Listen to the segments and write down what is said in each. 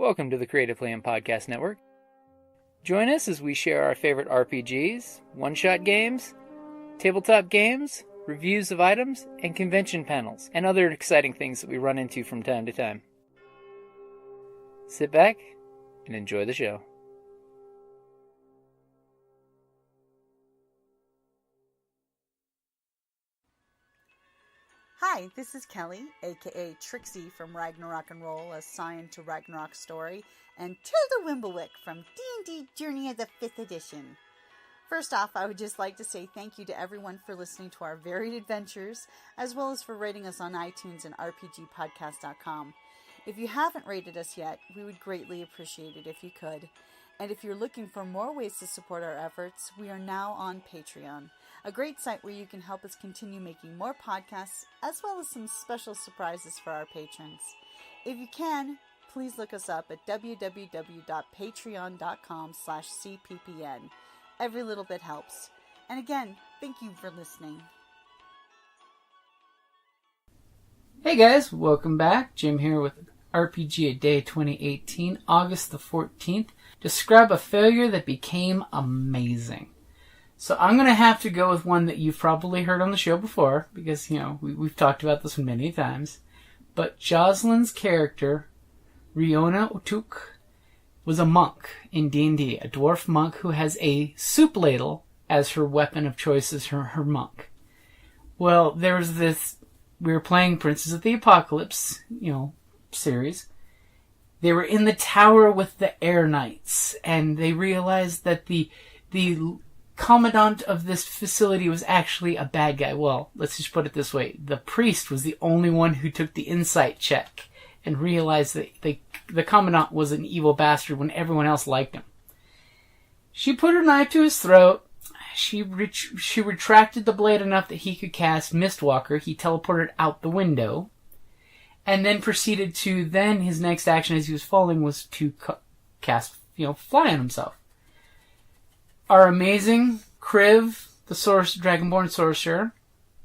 Welcome to the Creative Plan Podcast Network. Join us as we share our favorite RPGs, one-shot games, tabletop games, reviews of items, and convention panels, and other exciting things that we run into from time to time. Sit back and enjoy the show. Hi, this is Kelly, aka Trixie from Ragnarok and Roll, a Scion to Ragnarok story, and Tilda Wimblewick from D&D Journey of the 5th Edition. First off, I would just like to say thank you to everyone for listening to our varied adventures, as well as for rating us on iTunes and RPGpodcast.com. If you haven't rated us yet, we would greatly appreciate it if you could. And if you're looking for more ways to support our efforts, we are now on Patreon, a great site where you can help us continue making more podcasts, as well as some special surprises for our patrons. If you can, please look us up at www.patreon.com/cppn. Every little bit helps. And again, thank you for listening. Hey guys, welcome back. Jim here with RPGADAY2018, August the 14th. Describe a failure that became amazing. So I'm going to have to go with one that you've probably heard on the show before, because, we've talked about this one many times. But Jocelyn's character, Riona Otuk, was a monk in D&D, a dwarf monk who has a soup ladle as her weapon of choice as her monk. Well, there was this, we were playing Princess of the Apocalypse, series. They were in the tower with the Air Knights, and they realized that the commandant of this facility was actually a bad guy. Well, let's just put it this way. The priest was the only one who took the insight check and realized that the commandant was an evil bastard when everyone else liked him. She put her knife to his throat. She retracted the blade enough that he could cast Mistwalker. He teleported out the window. And then proceeded to, his next action as he was falling was to cast, fly on himself. Our amazing Kriv, the Dragonborn sorcerer,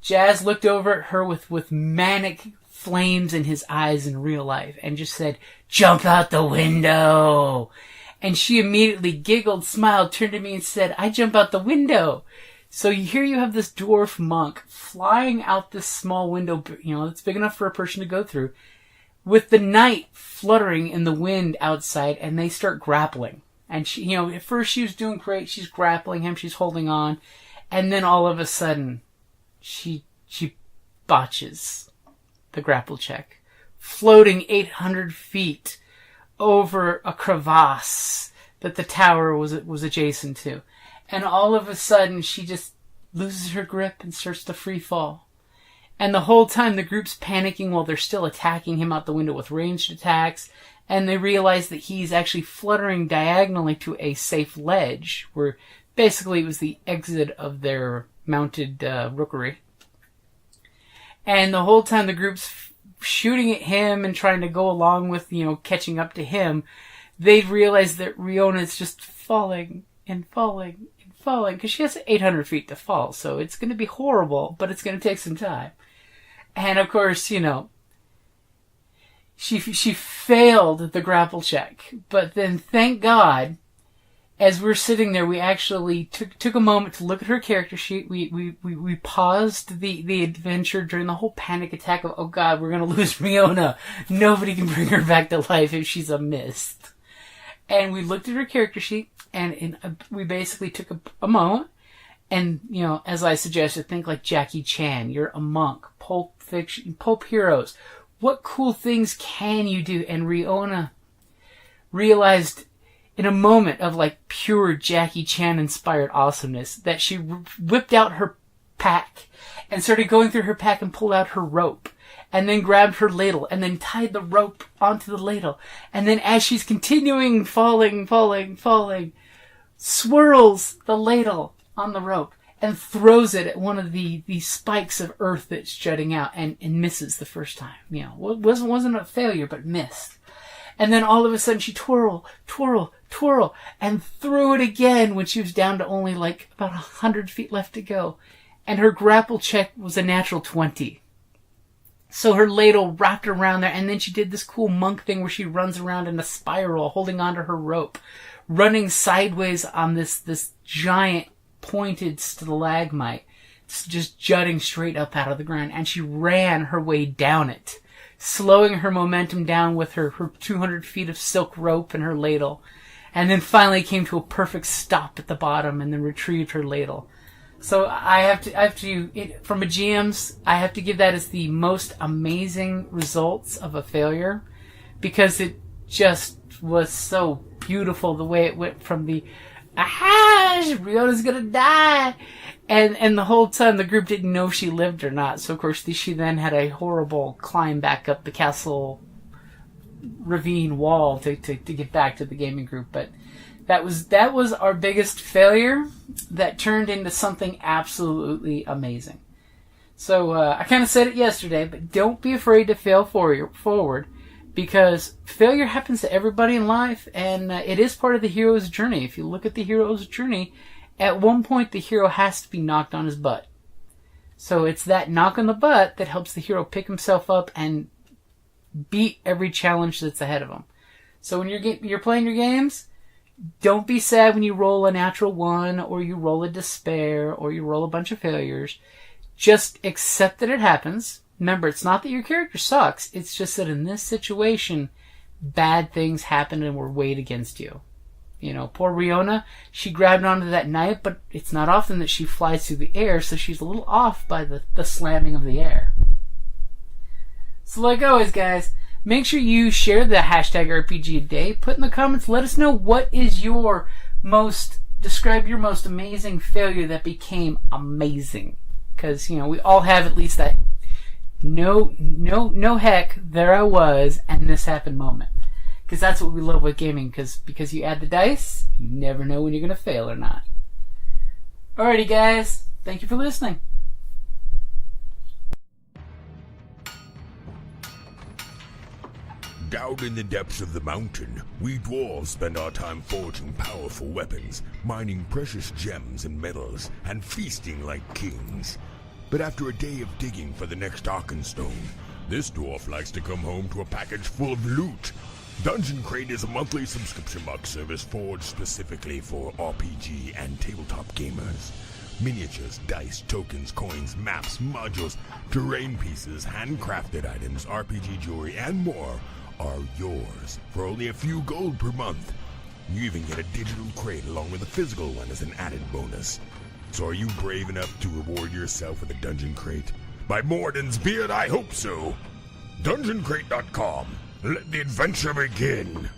Jazz looked over at her with manic flames in his eyes in real life and just said, "Jump out the window!" And she immediately giggled, smiled, turned to me and said, "I jump out the window!" So here you have this dwarf monk flying out this small window, that's big enough for a person to go through, with the night fluttering in the wind outside, and they start grappling. And she, at first she was doing great. She's grappling him. She's holding on. And then all of a sudden, she botches the grapple check, floating 800 feet over a crevasse that the tower was adjacent to. And all of a sudden, she just loses her grip and starts to free fall. And the whole time, the group's panicking while they're still attacking him out the window with ranged attacks. And they realize that he's actually fluttering diagonally to a safe ledge, where basically it was the exit of their mounted rookery. And the whole time, the group's shooting at him and trying to go along with, catching up to him. They realize that Riona's just falling and falling and falling, because she has 800 feet to fall, so it's going to be horrible, but it's going to take some time. And of course, she failed the grapple check, but then thank God, as we're sitting there, we actually took a moment to look at her character sheet. We paused the adventure during the whole panic attack of, oh God, we're going to lose Riona. Nobody can bring her back to life if she's a mist. And we looked at her character sheet, and we basically took a moment, and, as I suggested, think like Jackie Chan. You're a monk, Pulp Fiction, Pulp Heroes. What cool things can you do? And Riona realized in a moment of pure Jackie Chan inspired awesomeness that she whipped out her pack and started going through her pack and pulled out her rope. And then grabbed her ladle, and then tied the rope onto the ladle. And then as she's continuing falling, swirls the ladle on the rope, and throws it at one of the spikes of earth that's jutting out, and misses the first time. Wasn't a failure, but missed. And then all of a sudden she twirl, and threw it again when she was down to only about 100 feet left to go. And her grapple check was a natural 20. So her ladle wrapped around there, and then she did this cool monk thing where she runs around in a spiral, holding onto her rope, running sideways on this giant pointed stalagmite, just jutting straight up out of the ground, and she ran her way down it, slowing her momentum down with her 200 feet of silk rope and her ladle, and then finally came to a perfect stop at the bottom and then retrieved her ladle. So I have to, from a GM's, I have to give that as the most amazing results of a failure, because it just was so beautiful the way it went from the, Riona's gonna die, and the whole time the group didn't know if she lived or not. So of course she then had a horrible climb back up the castle ravine wall to get back to the gaming group. But that was our biggest failure that turned into something absolutely amazing. So I kind of said it yesterday, but don't be afraid to fail forward, because failure happens to everybody in life, and it is part of the hero's journey. If you look at the hero's journey, at one point the hero has to be knocked on his butt. So it's that knock on the butt that helps the hero pick himself up and beat every challenge that's ahead of him. So when you're playing your games, don't be sad when you roll a natural 1, or you roll a despair, or you roll a bunch of failures. Just accept that it happens. Remember, it's not that your character sucks. It's just that in this situation, bad things happened and were weighed against you. You know, poor Riona, she grabbed onto that knife, but it's not often that she flies through the air, so she's a little off by the slamming of the air. So like always, guys, make sure you share the hashtag RPGAday. Put in the comments, let us know what is describe your most amazing failure that became amazing. Because, you know, we all have at least that no heck, there I was, and this happened moment. Because that's what we love with gaming, because you add the dice, you never know when you're going to fail or not. Alrighty, guys, thank you for listening. Down in the depths of the mountain, we dwarves spend our time forging powerful weapons, mining precious gems and metals, and feasting like kings. But after a day of digging for the next Arkenstone, this dwarf likes to come home to a package full of loot. Dungeon Crate is a monthly subscription box service forged specifically for RPG and tabletop gamers. Miniatures, dice, tokens, coins, maps, modules, terrain pieces, handcrafted items, RPG jewelry, and more are yours for only a few gold per month. You even get a digital crate along with a physical one as an added bonus. So are you brave enough to reward yourself with a Dungeon Crate? By Morden's beard, I hope so. DungeonCrate.com. Let the adventure begin.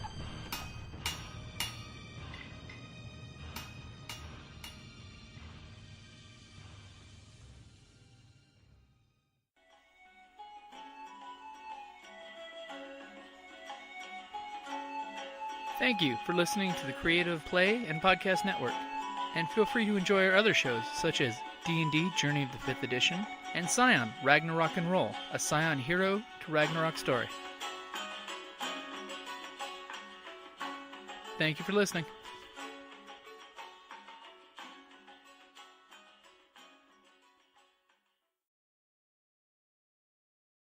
Thank you for listening to the Creative Play and Podcast Network. And feel free to enjoy our other shows, such as D&D Journey of the 5th Edition and Scion Ragnarok and Roll, a Scion hero to Ragnarok story. Thank you for listening.